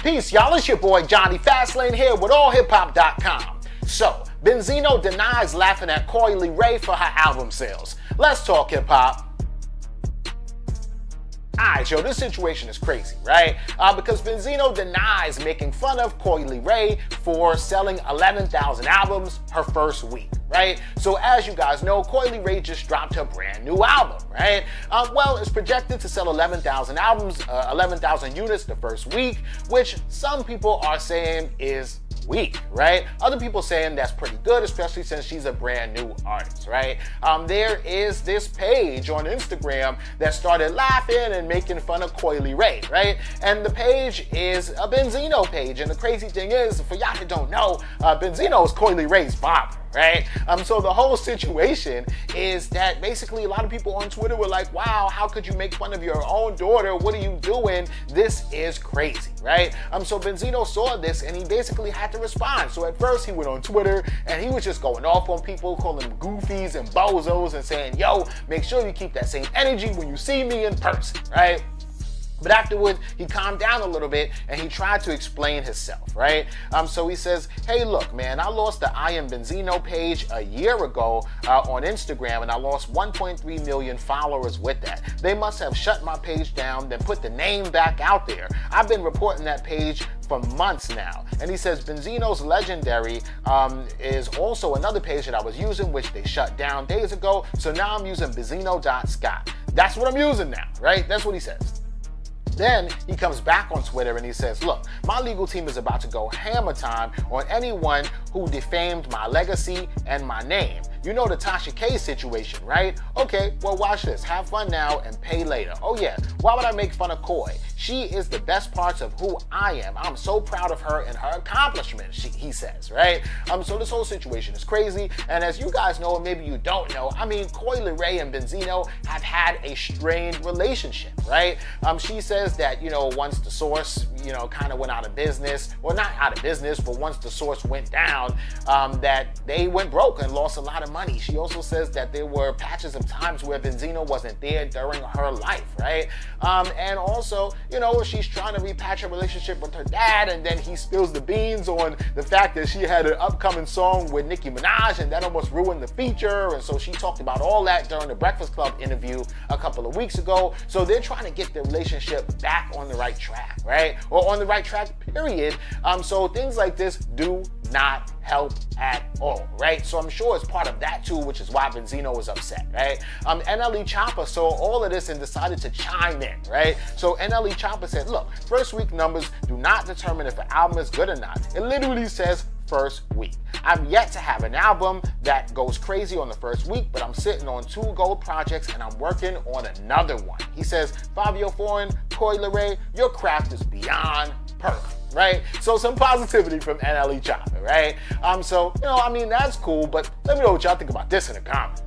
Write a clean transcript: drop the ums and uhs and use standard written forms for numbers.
Peace, y'all. It's your boy Johnny Fastlane here with allhiphop.com. So, Benzino denies laughing at Coi LeRay for her album sales. Let's talk hip-hop. Alright, yo, this situation is crazy, right? Because Benzino denies making fun of Coi LeRay for selling 11,000 albums her first week, right? So as you guys know, Coi LeRay just dropped her brand new album, right? Well, it's projected to sell 11,000 albums, 11,000 units the first week, which some people are saying is weak, right? Other people saying that's pretty good, especially since she's a brand new artist, right? There is this page on Instagram that started laughing and making fun of Coi LeRay, right? And the page is a Benzino page, and the crazy thing is, for y'all that don't know, Benzino is Coi LeRay's father, right? So the whole situation is that basically a lot of people on Twitter were like, wow, how could you make fun of your own daughter? What are you doing? This is crazy, right? So Benzino saw this and he basically had to respond. So at first he went on Twitter and he was just going off on people, calling them goofies and bozos and saying, yo, make sure you keep that same energy when you see me in person, right? But afterwards, he calmed down a little bit and he tried to explain himself, right? So he says, hey, look, man, I lost the I Am Benzino page a year ago on Instagram, and I lost 1.3 million followers with that. They must have shut my page down, then put the name back out there. I've been reporting that page for months now. And he says Benzino's Legendary is also another page that I was using, which they shut down days ago. So now I'm using Benzino.scott. That's what I'm using now, right? That's what he says. Then he comes back on Twitter and he says, look, my legal team is about to go hammer time on anyone who defamed my legacy and my name. You know the Tasha K situation, right? Okay, well, watch this. Have fun now and pay later. Oh yeah, why would I make fun of Coi? She is the best parts of who I am. I'm so proud of her and her accomplishments, he says, right? So this whole situation is crazy. And as you guys know, or maybe you don't know, I mean, Coi LeRay and Benzino have had a strained relationship, right? She says that, you know, once the source, you know, kind of went out of business, well, not out of business, but once the source went down, that they went broke and lost a lot of money. She also says that there were patches of times where Benzino wasn't there during her life, right? And also, you know, she's trying to repatch her relationship with her dad, and then he spills the beans on the fact that she had an upcoming song with Nicki Minaj, and that almost ruined the feature. And so she talked about all that during the Breakfast Club interview a couple of weeks ago. So they're trying to get the relationship back on the right track, right? Or on the right track, period. So things like this do not help at all, right? So I'm sure it's part of that too, which is why Benzino was upset, right? NLE Choppa saw all of this and decided to chime in, right? So NLE Choppa said, look, first week numbers do not determine if an album is good or not. It literally says first week. I'm yet to have an album that goes crazy on the first week, but I'm sitting on 2 gold projects and I'm working on another one. He says, Fabio Foreign, Coi LeRay, your craft is beyond perfect, right? So some positivity from NLE Choppa, right? So, you know, I mean, that's cool, but let me know what y'all think about this in the comments.